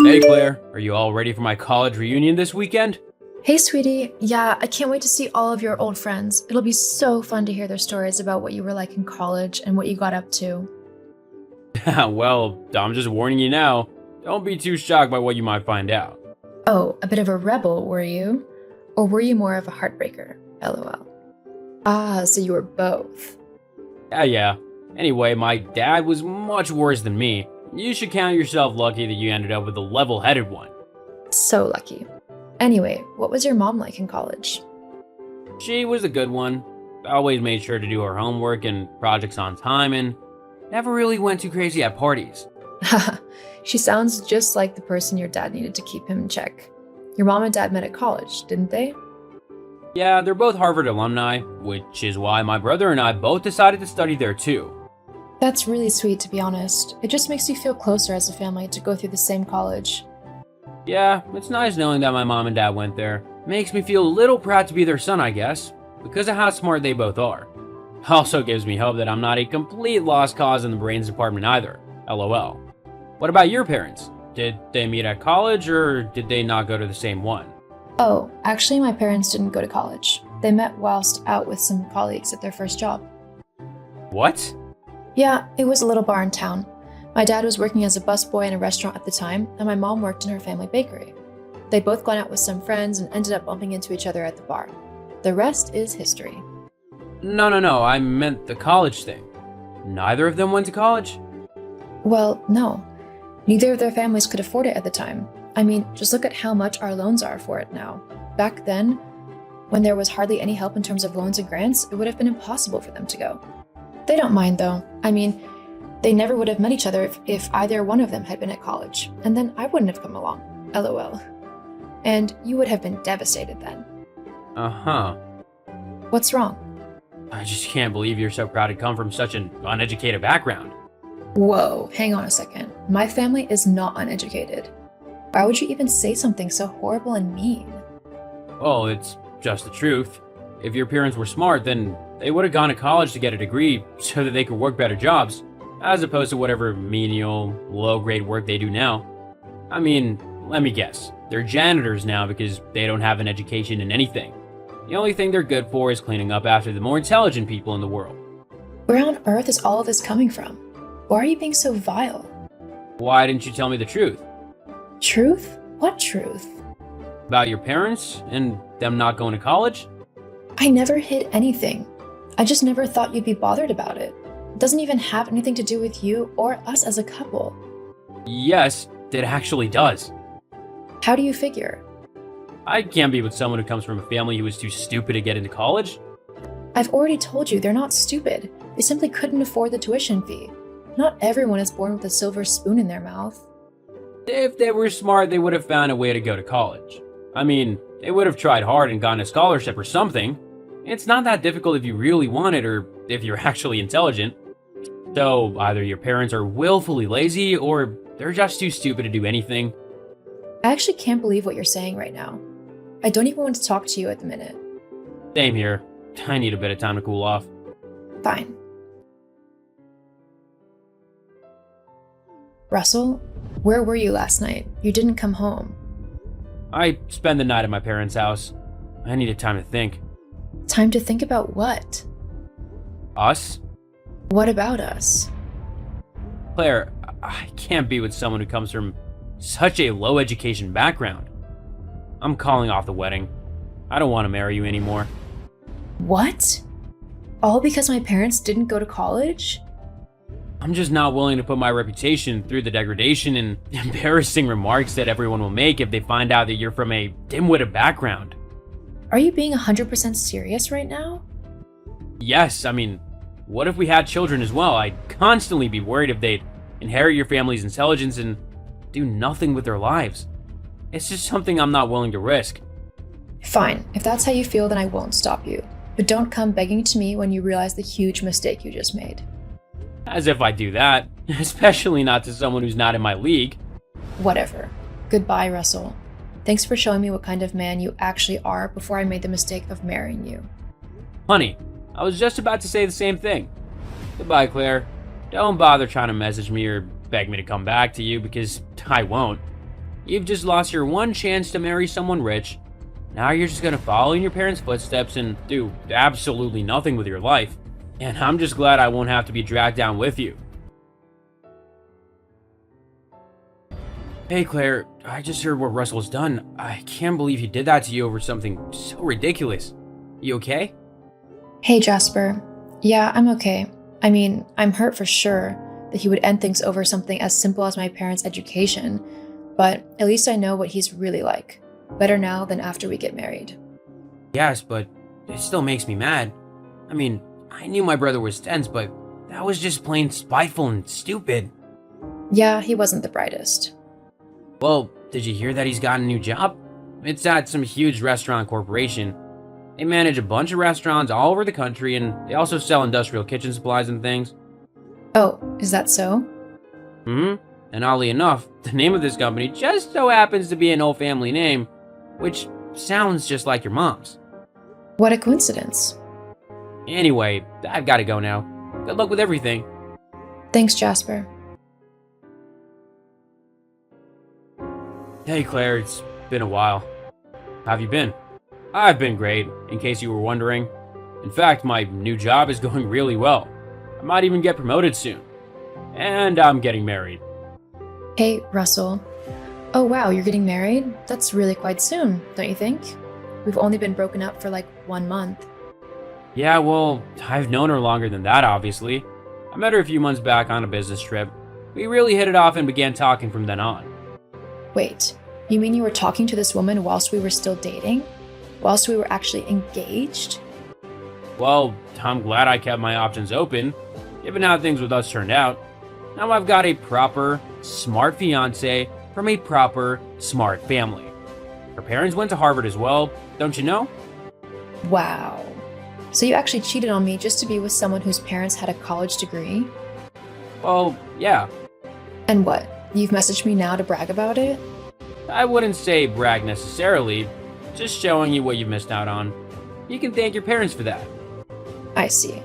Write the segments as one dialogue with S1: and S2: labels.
S1: Hey Claire, are you all ready for my college reunion this weekend?
S2: Hey, sweetie. Yeah, I can't wait to see all of your old friends. It'll be so fun to hear their stories about what you were like in college and what you got up to.
S1: Well, I'm just warning you now. Don't be too shocked by what you might find out.
S2: Oh, a bit of a rebel, were you? Or were you more of a heartbreaker? LOL. Ah, so you were both.
S1: Yeah. Anyway, my dad was much worse than me. You should count yourself lucky that you ended up with a level-headed one.
S2: So lucky. Anyway, what was your mom like in college?
S1: She was a good one. Always made sure to do her homework and projects on time and never really went too crazy at parties.
S2: Haha, she sounds just like the person your dad needed to keep him in check. Your mom and dad met at college, didn't they?
S1: Yeah, they're both Harvard alumni, which is why my brother and I both decided to study there too.
S2: That's really sweet, to be honest. It just makes you feel closer as a family to go through the same college.
S1: Yeah, it's nice knowing that my mom and dad went there. Makes me feel a little proud to be their son, I guess, because of how smart they both are. Also gives me hope that I'm not a complete lost cause in the brains department either. LOL. What about your parents? Did they meet at college or did they not go to the same one?
S2: Oh, actually, my parents didn't go to college. They met whilst out with some colleagues at their first job.
S1: What?
S2: Yeah, it was a little bar in town. My dad was working as a busboy in a restaurant at the time, and my mom worked in her family bakery. They'd both gone out with some friends and ended up bumping into each other at the bar. The rest is history.
S1: No, I meant the college thing. Neither of them went to college?
S2: Well, no. Neither of their families could afford it at the time. I mean, just look at how much our loans are for it now. Back then, when there was hardly any help in terms of loans and grants, it would have been impossible for them to go. They don't mind, though. I mean, they never would have met each other if either one of them had been at college, and then I wouldn't have come along. LOL. And you would have been devastated then.
S1: Uh-huh.
S2: What's wrong?
S1: I just can't believe you're so proud to come from such an uneducated background.
S2: Whoa, hang on a second. My family is not uneducated. Why would you even say something so horrible and mean?
S1: Well, it's just the truth. If your parents were smart, then they would have gone to college to get a degree so that they could work better jobs, as opposed to whatever menial, low-grade work they do now. I mean, let me guess. They're janitors now because they don't have an education in anything. The only thing they're good for is cleaning up after the more intelligent people in the world.
S2: Where on earth is all of this coming from? Why are you being so vile?
S1: Why didn't you tell me the truth?
S2: Truth? What truth?
S1: About your parents and them not going to college?
S2: I never hid anything. I just never thought you'd be bothered about it. It doesn't even have anything to do with you or us as a couple.
S1: Yes, it actually does.
S2: How do you figure?
S1: I can't be with someone who comes from a family who was too stupid to get into college.
S2: I've already told you they're not stupid. They simply couldn't afford the tuition fee. Not everyone is born with a silver spoon in their mouth.
S1: If they were smart, they would have found a way to go to college. I mean, they would have tried hard and gotten a scholarship or something. It's not that difficult if you really want it or if you're actually intelligent. So either your parents are willfully lazy or they're just too stupid to do anything.
S2: I actually can't believe what you're saying right now. I don't even want to talk to you at the minute.
S1: Same here. I need a bit of time to cool off.
S2: Fine. Russell, where were you last night? You didn't come home.
S1: I spent the night at my parents' house. I needed time to think.
S2: Time to think about what?
S1: Us?
S2: What about us?
S1: Claire, I can't be with someone who comes from such a low education background. I'm calling off the wedding. I don't want to marry you anymore.
S2: What? All because my parents didn't go to college?
S1: I'm just not willing to put my reputation through the degradation and embarrassing remarks that everyone will make if they find out that you're from a dim-witted background.
S2: Are you being 100% serious right now?
S1: Yes, I mean, what if we had children as well? I'd constantly be worried if they'd inherit your family's intelligence and do nothing with their lives. It's just something I'm not willing to risk.
S2: Fine, if that's how you feel, then I won't stop you. But don't come begging to me when you realize the huge mistake you just made.
S1: As if I do that, especially not to someone who's not in my league.
S2: Whatever. Goodbye, Russell. Thanks for showing me what kind of man you actually are before I made the mistake of marrying you.
S1: Honey, I was just about to say the same thing. Goodbye, Claire. Don't bother trying to message me or beg me to come back to you because I won't. You've just lost your one chance to marry someone rich. Now you're just gonna follow in your parents' footsteps and do absolutely nothing with your life. And I'm just glad I won't have to be dragged down with you. Hey Claire, I just heard what Russell's done. I can't believe he did that to you over something so ridiculous. You okay?
S2: Hey, Jasper. Yeah, I'm okay. I mean, I'm hurt for sure that he would end things over something as simple as my parents' education, but at least I know what he's really like. Better now than after we get married.
S1: Yes, but it still makes me mad. I mean, I knew my brother was tense, but that was just plain spiteful and stupid.
S2: Yeah, he wasn't the brightest.
S1: Well, did you hear that he's got a new job? It's at some huge restaurant corporation. They manage a bunch of restaurants all over the country, and they also sell industrial kitchen supplies and things.
S2: Oh, is that so?
S1: And oddly enough, the name of this company just so happens to be an old family name, which sounds just like your mom's.
S2: What a coincidence.
S1: Anyway, I've got to go now. Good luck with everything.
S2: Thanks, Jasper.
S1: Hey Claire, it's been a while. How have you been? I've been great, in case you were wondering. In fact, my new job is going really well. I might even get promoted soon. And I'm getting married.
S2: Hey, Russell. Oh wow, you're getting married? That's really quite soon, don't you think? We've only been broken up for like 1 month.
S1: Yeah, well, I've known her longer than that, obviously. I met her a few months back on a business trip. We really hit it off and began talking from then on.
S2: Wait, you mean you were talking to this woman whilst we were still dating? Whilst we were actually engaged?
S1: Well, I'm glad I kept my options open, given how things with us turned out. Now I've got a proper, smart fiancé from a proper, smart family. Her parents went to Harvard as well, don't you know?
S2: Wow. So you actually cheated on me just to be with someone whose parents had a college degree?
S1: Well, yeah.
S2: And what? You've messaged me now to brag about it?
S1: I wouldn't say brag necessarily, just showing you what you missed out on. You can thank your parents for that.
S2: I see.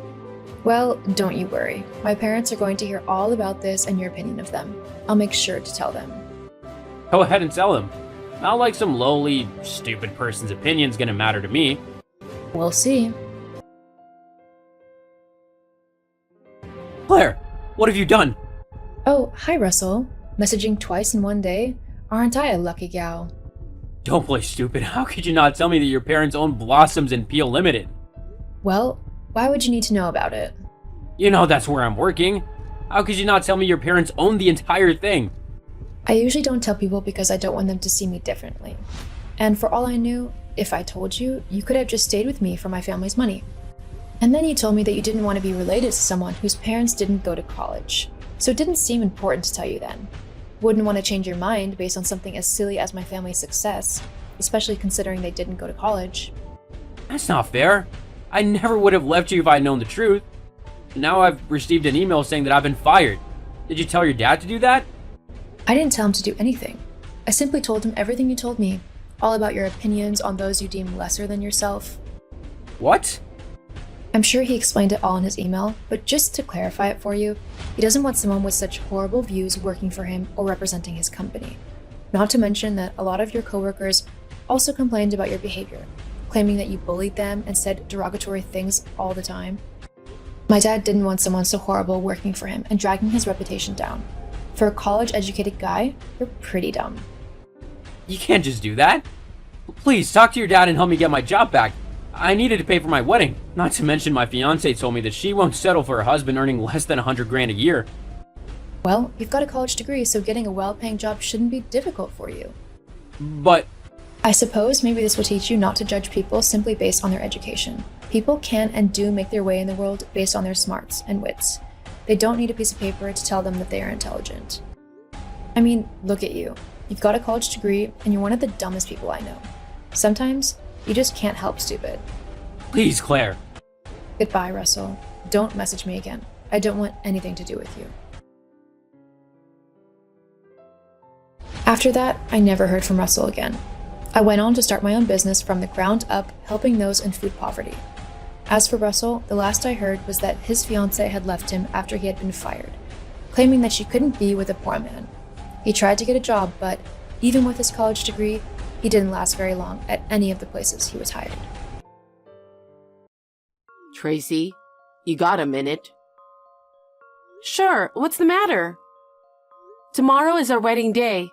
S2: Well, don't you worry. My parents are going to hear all about this and your opinion of them. I'll make sure to tell them.
S1: Go ahead and tell them. Not like some lowly, stupid person's opinion's gonna matter to me.
S2: We'll see.
S1: Claire, what have you done?
S2: Oh, hi Russell. Messaging twice in one day? Aren't I a lucky gal?
S1: Don't play stupid. How could you not tell me that your parents own Blossoms and Peel Limited?
S2: Well, why would you need to know about it?
S1: You know that's where I'm working. How could you not tell me your parents own the entire thing?
S2: I usually don't tell people because I don't want them to see me differently. And for all I knew, if I told you, you could have just stayed with me for my family's money. And then you told me that you didn't want to be related to someone whose parents didn't go to college. So it didn't seem important to tell you then. Wouldn't want to change your mind based on something as silly as my family's success, especially considering they didn't go to college.
S1: That's not fair. I never would have left you if I'd known the truth. Now I've received an email saying that I've been fired. Did you tell your dad to do that?
S2: I didn't tell him to do anything. I simply told him everything you told me, all about your opinions on those you deem lesser than yourself.
S1: What?
S2: I'm sure he explained it all in his email, but just to clarify it for you, he doesn't want someone with such horrible views working for him or representing his company. Not to mention that a lot of your coworkers also complained about your behavior, claiming that you bullied them and said derogatory things all the time. My dad didn't want someone so horrible working for him and dragging his reputation down. For a college-educated guy, you're pretty dumb.
S1: You can't just do that. Please, talk to your dad and help me get my job back. I needed to pay for my wedding. Not to mention my fiancée told me that she won't settle for a husband earning less than $100,000 a year.
S2: Well, you've got a college degree, so getting a well-paying job shouldn't be difficult for you.
S1: But
S2: I suppose maybe this will teach you not to judge people simply based on their education. People can and do make their way in the world based on their smarts and wits. They don't need a piece of paper to tell them that they are intelligent. I mean, look at you. You've got a college degree, and you're one of the dumbest people I know. Sometimes, you just can't help stupid.
S1: please, Claire.
S2: Goodbye, Russell. Don't message me again. I don't want anything to do with you. After that, I never heard from Russell again. I went on to start my own business from the ground up, helping those in food poverty. As for Russell, the last I heard was that his fiancée had left him after he had been fired, claiming that she couldn't be with a poor man. He tried to get a job, but Even with his college degree, he didn't last very long at any of the places he was hired.
S3: Tracy, you got a minute? Sure, what's the matter? Tomorrow is our wedding day,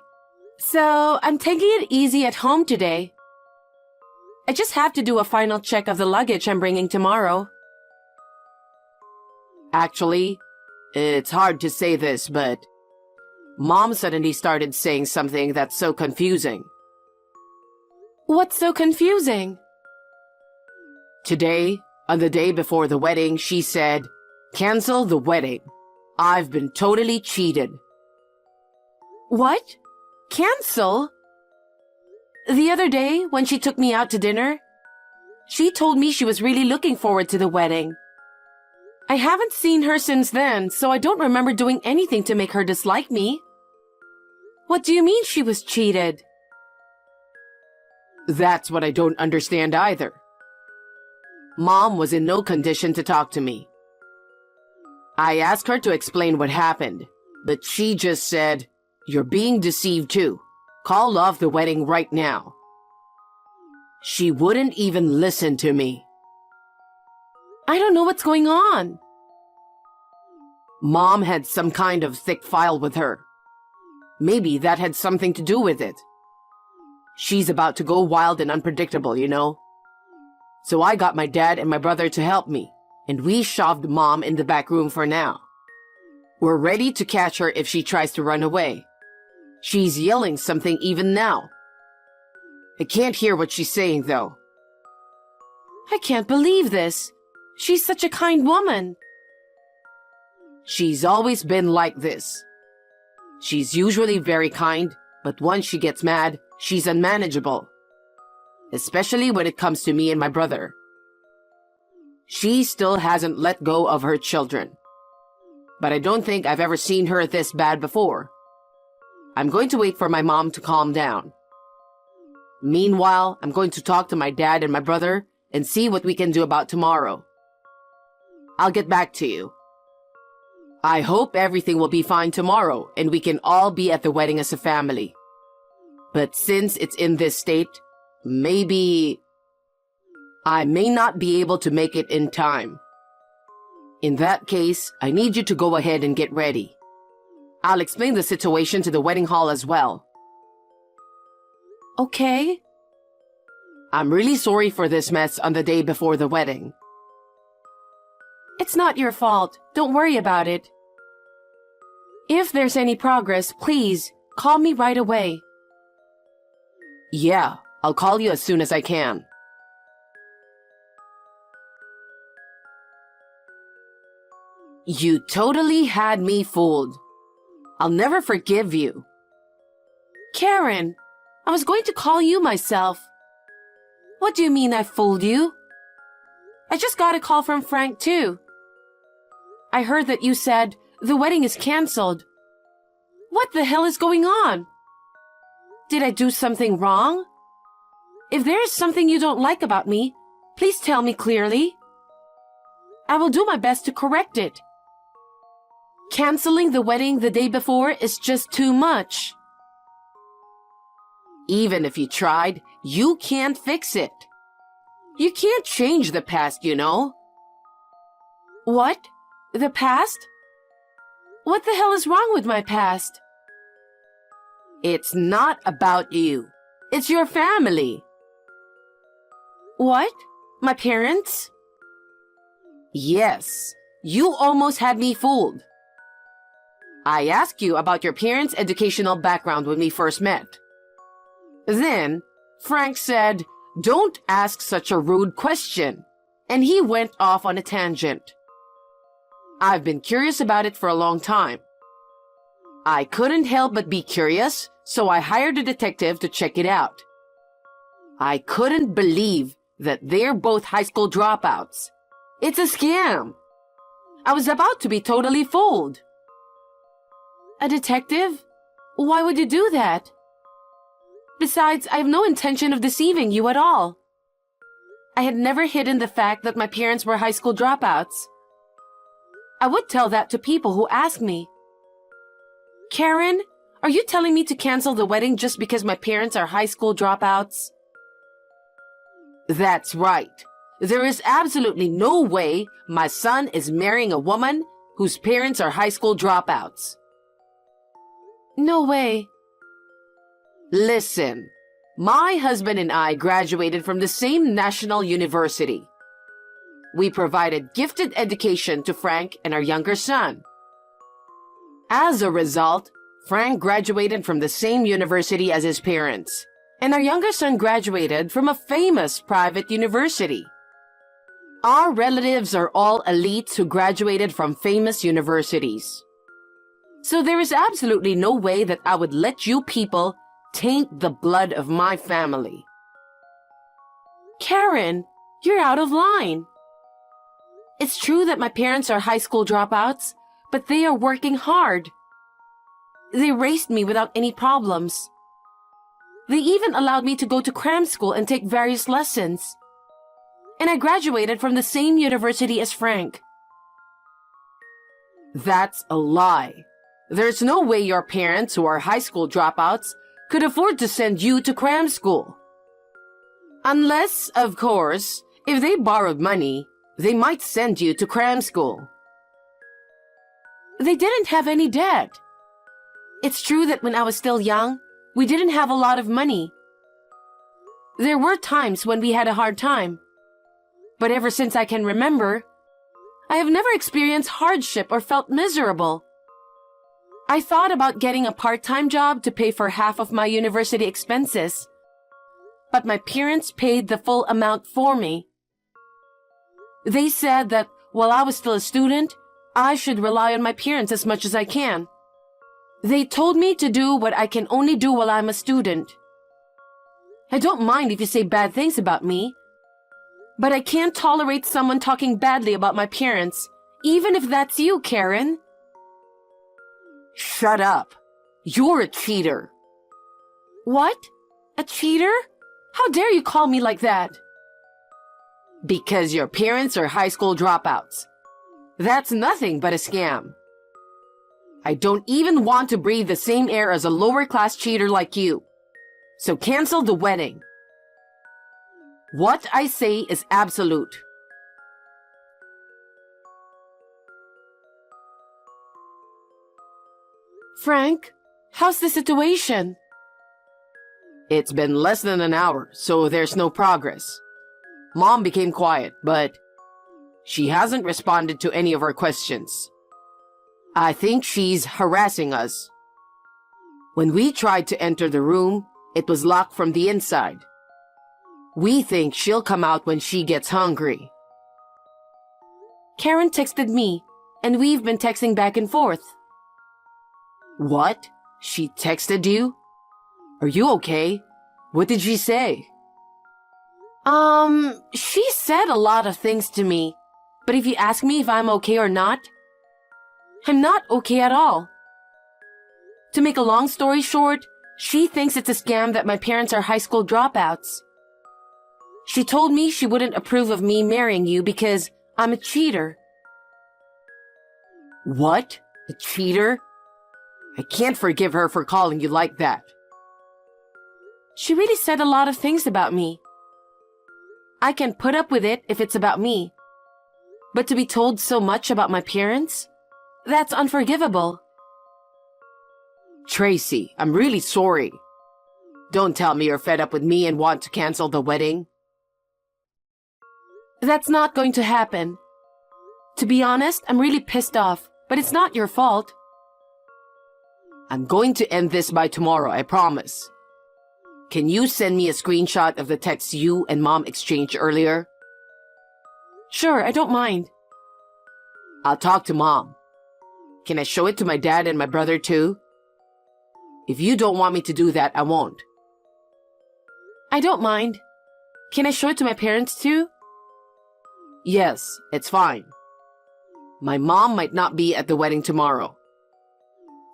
S3: so I'm taking it easy at home today. I just have to do a final check of the luggage I'm bringing tomorrow. Actually, it's hard to say this, but Mom suddenly started saying something that's so confusing. What's so confusing? Today, on the day before the wedding, she said, "Cancel the wedding. I've been totally cheated." What? Cancel? The other day, when she took me out to dinner, she told me she was really looking forward to the wedding. I haven't seen her since then, so I don't remember doing anything to make her dislike me. What do you mean she was cheated? That's what I don't understand either. Mom was in no condition to talk to me. I asked her to explain what happened, but she just said, "You're being deceived too. Call off the wedding right now." She wouldn't even listen to me. I don't know what's going on. Mom had some kind of thick file with her. Maybe that had something to do with it. She's about to go wild and unpredictable, you know. So I got my dad and my brother to help me, and we shoved Mom in the back room for now. We're ready to catch her if she tries to run away. She's yelling something even now. I can't hear what she's saying, though. I can't believe this. She's such a kind woman. She's always been like this. She's usually very kind, but once she gets mad, she's unmanageable. Especially when it comes to me and my brother. She still hasn't let go of her children. But I don't think I've ever seen her this bad before. I'm going to wait for my mom to calm down. Meanwhile, I'm going to talk to my dad and my brother and see what we can do about tomorrow. I'll get back to you. I hope everything will be fine tomorrow and we can all be at the wedding as a family. But since it's in this state, maybe I may not be able to make it in time. In that case, I need you to go ahead and get ready. I'll explain the situation to the wedding hall as well. Okay. I'm really sorry for this mess on the day before the wedding. It's not your fault. Don't worry about it. If there's any progress, please call me right away. Yeah, I'll call you as soon as I can. You totally had me fooled. I'll never forgive you. Karen, I was going to call you myself. What do you mean I fooled you? I just got a call from Frank too. I heard that you said the wedding is canceled. What the hell is going on? Did I do something wrong? If there is something you don't like about me, please tell me clearly. I will do my best to correct it. Canceling the wedding the day before is just too much. Even if you tried, you can't fix it. You can't change the past, you know. What? The past? What the hell is wrong with my past? It's not about you. It's your family. What? My parents? Yes. You almost had me fooled. I asked you about your parents' educational background when we first met. Then, Frank said, "Don't ask such a rude question," and he went off on a tangent. I've been curious about it for a long time. I couldn't help but be curious, so I hired a detective to check it out. I couldn't believe that they're both high school dropouts. It's a scam. I was about to be totally fooled. A detective? Why would you do that? Besides, I have no intention of deceiving you at all. I had never hidden the fact that my parents were high school dropouts. I would tell that to people who ask me. Karen, Are you telling me to cancel the wedding just because my parents are high school dropouts? That's right. There is absolutely no way my son is marrying a woman whose parents are high school dropouts. No way. Listen, my husband and I graduated from the same national university. We provided gifted education to Frank and our younger son. As a result, Frank graduated from the same university as his parents, and our younger son graduated from a famous private university. Our relatives are all elites who graduated from famous universities. So there is absolutely no way that I would let you people taint the blood of my family. Karen, you're out of line. It's true that my parents are high school dropouts, but they are working hard. They raised me without any problems. They even allowed me to go to cram school and take various lessons. And I graduated from the same university as Frank. That's a lie. There's no way your parents, who are high school dropouts, could afford to send you to cram school. Unless, of course, if they borrowed money, they might send you to cram school. They didn't have any debt. It's true that when I was still young, we didn't have a lot of money. There were times when we had a hard time. But ever since I can remember, I have never experienced hardship or felt miserable. I thought about getting a part-time job to pay for half of my university expenses, but my parents paid the full amount for me. They said that while I was still a student, I should rely on my parents as much as I can. They told me to do what I can only do while I'm a student. I don't mind if you say bad things about me, but I can't tolerate someone talking badly about my parents, even if that's you, Karen. Shut up. You're a cheater. What? A cheater? How dare you call me like that? Because your parents are high school dropouts. That's nothing but a scam. I don't even want to breathe the same air as a lower-class cheater like you. So cancel the wedding. What I say is absolute. Frank, how's the situation? It's been less than an hour, so there's no progress. Mom became quiet, but she hasn't responded to any of our questions. I think she's harassing us. When we tried to enter the room, it was locked from the inside. We think she'll come out when she gets hungry. Karen texted me, and we've been texting back and forth. What? She texted you? Are you okay? What did she say? She said a lot of things to me, but if you ask me if I'm okay or not, I'm not okay at all. To make a long story short, she thinks it's a scam that my parents are high school dropouts. She told me she wouldn't approve of me marrying you because I'm a cheater. What? A cheater? I can't forgive her for calling you like that. She really said a lot of things about me. I can put up with it if it's about me. But to be told so much about my parents? That's unforgivable. Tracy, I'm really sorry. Don't tell me you're fed up with me and want to cancel the wedding. That's not going to happen. To be honest, I'm really pissed off, but it's not your fault. I'm going to end this by tomorrow, I promise. Can you send me a screenshot of the text you and Mom exchanged earlier? Sure, I don't mind. I'll talk to Mom. Can I show it to my dad and my brother too? If you don't want me to do that, I won't. I don't mind. Can I show it to my parents too? Yes, it's fine. My mom might not be at the wedding tomorrow.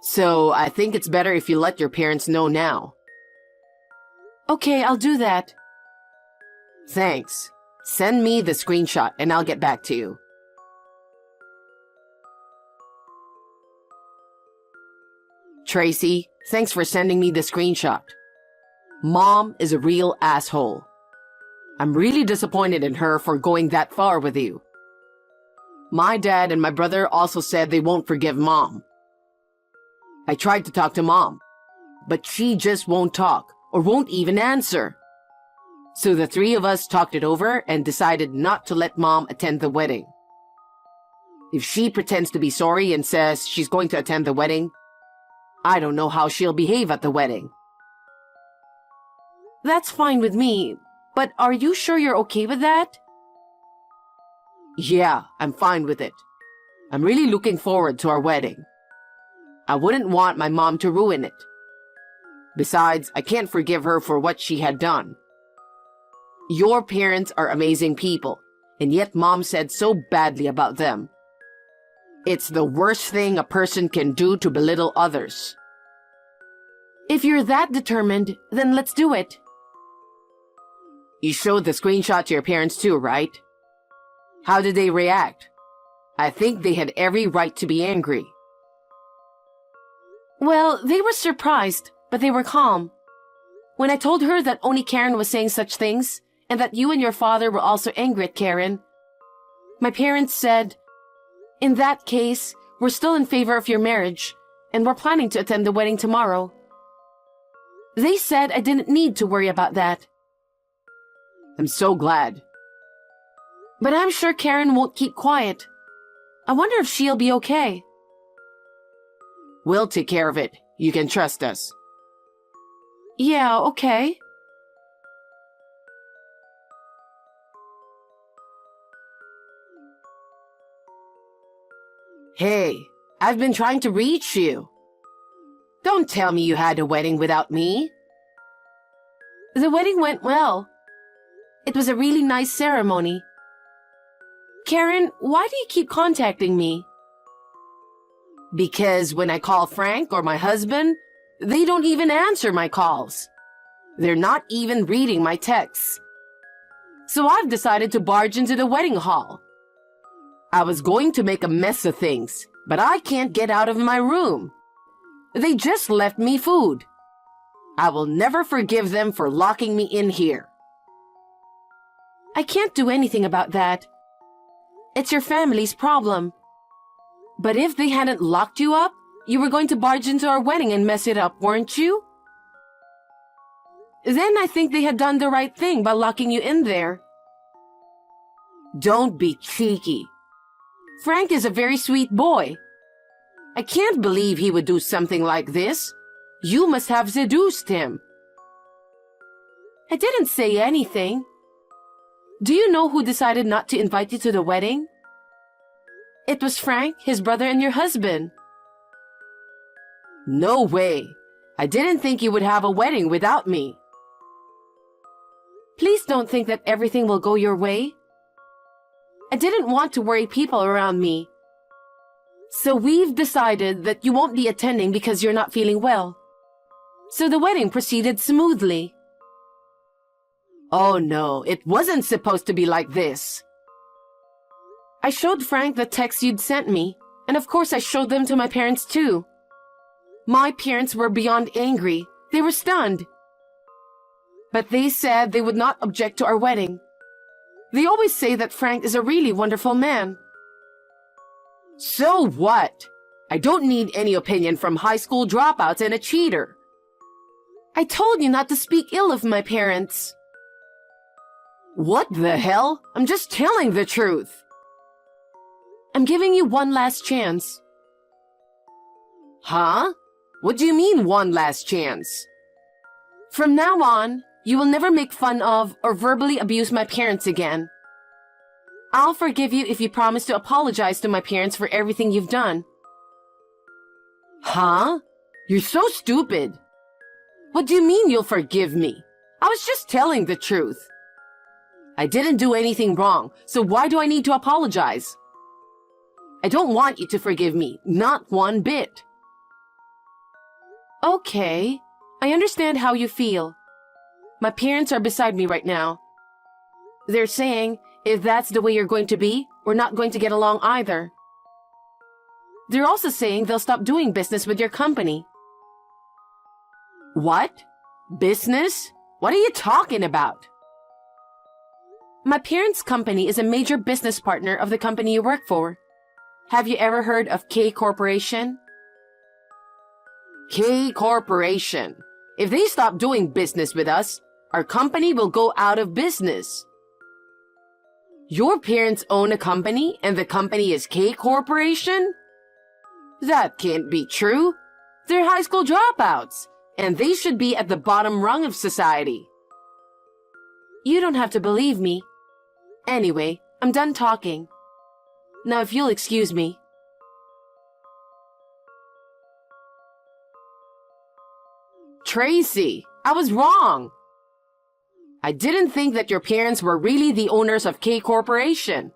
S3: So I think it's better if you let your parents know now. Okay, I'll do that. Thanks. Send me the screenshot and I'll get back to you. Tracy, thanks for sending me the screenshot. Mom is a real asshole. I'm really disappointed in her for going that far with you. My dad and my brother also said they won't forgive Mom. I tried to talk to Mom, but she just won't talk or won't even answer. So the three of us talked it over and decided not to let Mom attend the wedding. If she pretends to be sorry and says she's going to attend the wedding, I don't know how she'll behave at the wedding. That's fine with me, but are you sure you're okay with that? Yeah, I'm fine with it. I'm really looking forward to our wedding. I wouldn't want my mom to ruin it. Besides, I can't forgive her for what she had done. Your parents are amazing people, and yet Mom said so badly about them. It's the worst thing a person can do to belittle others. If you're that determined, then let's do it. You showed the screenshot to your parents too, right? How did they react? I think they had every right to be angry. Well, they were surprised, but they were calm. When I told her that only Karen was saying such things, and that you and your father were also angry at Karen, my parents said, in that case, we're still in favor of your marriage, and we're planning to attend the wedding tomorrow. They said I didn't need to worry about that. I'm so glad. But I'm sure Karen won't keep quiet. I wonder if she'll be okay. We'll take care of it. You can trust us. Yeah, okay. Hey, I've been trying to reach you. Don't tell me you had a wedding without me. The wedding went well. It was a really nice ceremony. Karen, why do you keep contacting me? Because when I call Frank or my husband, they don't even answer my calls. They're not even reading my texts. So I've decided to barge into the wedding hall. I was going to make a mess of things, but I can't get out of my room. They just left me food. I will never forgive them for locking me in here. I can't do anything about that. It's your family's problem. But if they hadn't locked you up, you were going to barge into our wedding and mess it up, weren't you? Then I think they had done the right thing by locking you in there. Don't be cheeky. Frank is a very sweet boy. I can't believe he would do something like this. You must have seduced him. I didn't say anything. Do you know who decided not to invite you to the wedding? It was Frank, his brother, and your husband. No way. I didn't think you would have a wedding without me. Please don't think that everything will go your way. I didn't want to worry people around me. So we've decided that you won't be attending because you're not feeling well. So the wedding proceeded smoothly. Oh no, it wasn't supposed to be like this. I showed Frank the texts you'd sent me, and of course I showed them to my parents too. My parents were beyond angry. They were stunned. But they said they would not object to our wedding. They always say that Frank is a really wonderful man. So what? I don't need any opinion from high school dropouts and a cheater. I told you not to speak ill of my parents. What the hell? I'm just telling the truth. I'm giving you one last chance. Huh? What do you mean one last chance? From now on, you will never make fun of or verbally abuse my parents again. I'll forgive you if you promise to apologize to my parents for everything you've done. Huh? You're so stupid. What do you mean you'll forgive me? I was just telling the truth. I didn't do anything wrong, so why do I need to apologize? I don't want you to forgive me, not one bit. Okay, I understand how you feel. My parents are beside me right now. They're saying, if that's the way you're going to be, we're not going to get along either. They're also saying they'll stop doing business with your company. What? Business? What are you talking about? My parents' company is a major business partner of the company you work for. Have you ever heard of K Corporation? K Corporation. If they stop doing business with us, our company will go out of business. Your parents own a company and the company is K Corporation? That can't be true. They're high school dropouts, and they should be at the bottom rung of society. You don't have to believe me. Anyway, I'm done talking. Now if you'll excuse me. Tracy, I was wrong. I didn't think that your parents were really the owners of K Corporation.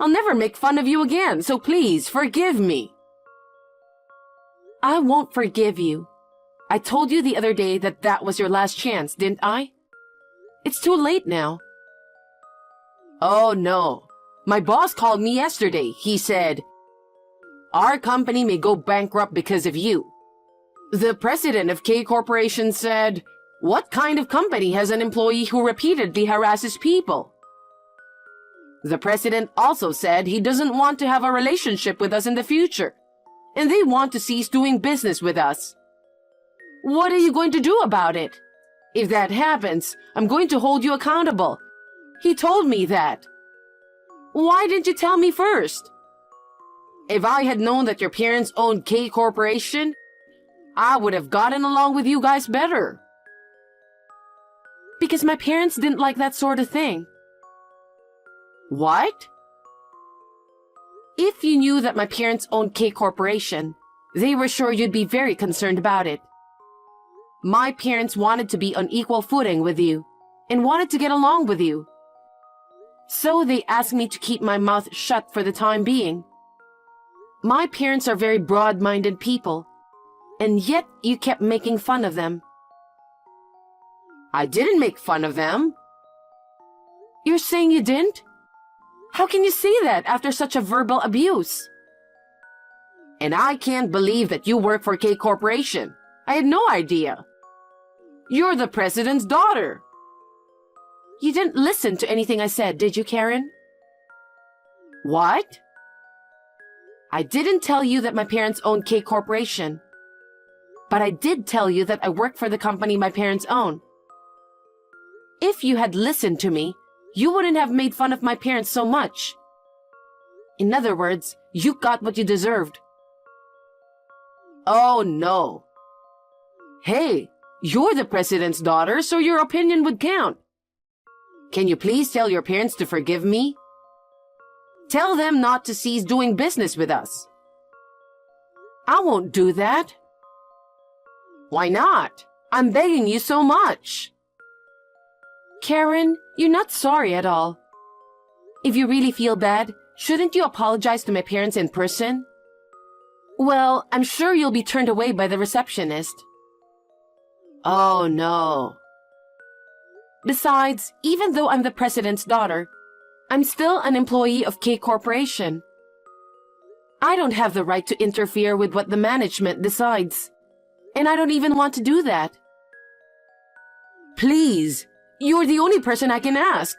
S3: I'll never make fun of you again, so please forgive me. I won't forgive you. I told you the other day that that was your last chance, didn't I? It's too late now. Oh no. My boss called me yesterday. He said, "Our company may go bankrupt because of you." The president of K Corporation said, "What kind of company has an employee who repeatedly harasses people?" The president also said he doesn't want to have a relationship with us in the future, and they want to cease doing business with us. What are you going to do about it? If that happens, I'm going to hold you accountable. He told me that. Why didn't you tell me first? If I had known that your parents owned K Corporation, I would have gotten along with you guys better. Because my parents didn't like that sort of thing. What? If you knew that my parents owned K Corporation, they were sure you'd be very concerned about it. My parents wanted to be on equal footing with you and wanted to get along with you. So they asked me to keep my mouth shut for the time being. My parents are very broad-minded people, and yet you kept making fun of them. I didn't make fun of them. You're saying you didn't? How can you say that after such a verbal abuse? And I can't believe that you work for K Corporation. I had no idea. You're the president's daughter. You didn't listen to anything I said, did you, Karen? What? I didn't tell you that my parents own K Corporation. But I did tell you that I work for the company my parents own. If you had listened to me, you wouldn't have made fun of my parents so much. In other words, you got what you deserved. Oh no. Hey, you're the president's daughter, so your opinion would count. Can you please tell your parents to forgive me? Tell them not to cease doing business with us. I won't do that. Why not? I'm begging you so much. Karen, you're not sorry at all. If you really feel bad, shouldn't you apologize to my parents in person? Well, I'm sure you'll be turned away by the receptionist. Oh no. Besides, even though I'm the president's daughter, I'm still an employee of K Corporation. I don't have the right to interfere with what the management decides, and I don't even want to do that. Please, you're the only person I can ask.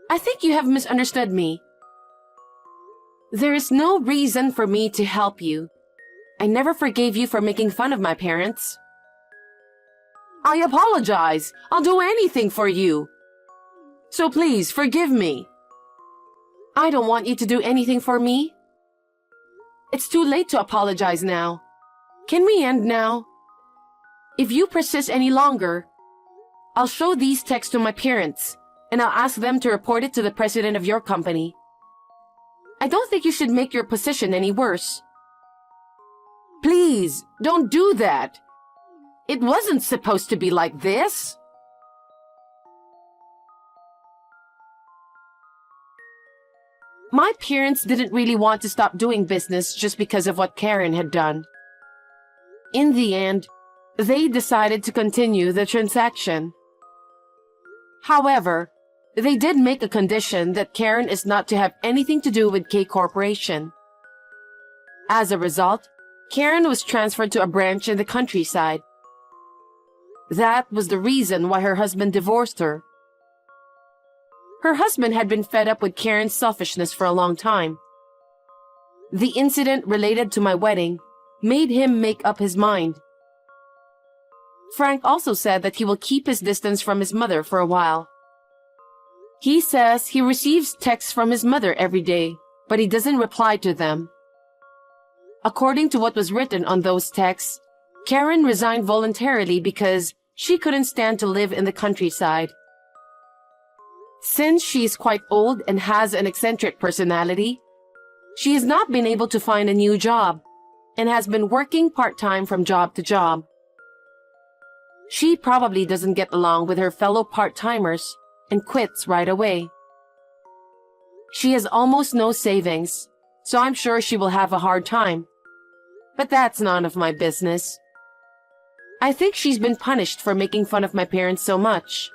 S3: I think you have misunderstood me. There is no reason for me to help you. I never forgave you for making fun of my parents. I apologize. I'll do anything for you. So please forgive me. I don't want you to do anything for me. It's too late to apologize now. Can we end now? If you persist any longer, I'll show these texts to my parents, and I'll ask them to report it to the president of your company. I don't think you should make your position any worse. Please, don't do that. It wasn't supposed to be like this. My parents didn't really want to stop doing business just because of what Karen had done. In the end, they decided to continue the transaction. However, they did make a condition that Karen is not to have anything to do with K Corporation. As a result, Karen was transferred to a branch in the countryside. That was the reason why her husband divorced her. Her husband had been fed up with Karen's selfishness for a long time. The incident related to my wedding made him make up his mind. Frank also said that he will keep his distance from his mother for a while. He says he receives texts from his mother every day, but he doesn't reply to them. According to what was written on those texts, Karen resigned voluntarily because she couldn't stand to live in the countryside. Since she is quite old and has an eccentric personality, she has not been able to find a new job and has been working part-time from job to job. She probably doesn't get along with her fellow part-timers and quits right away. She has almost no savings, so I'm sure she will have a hard time. But that's none of my business. I think she's been punished for making fun of my parents so much.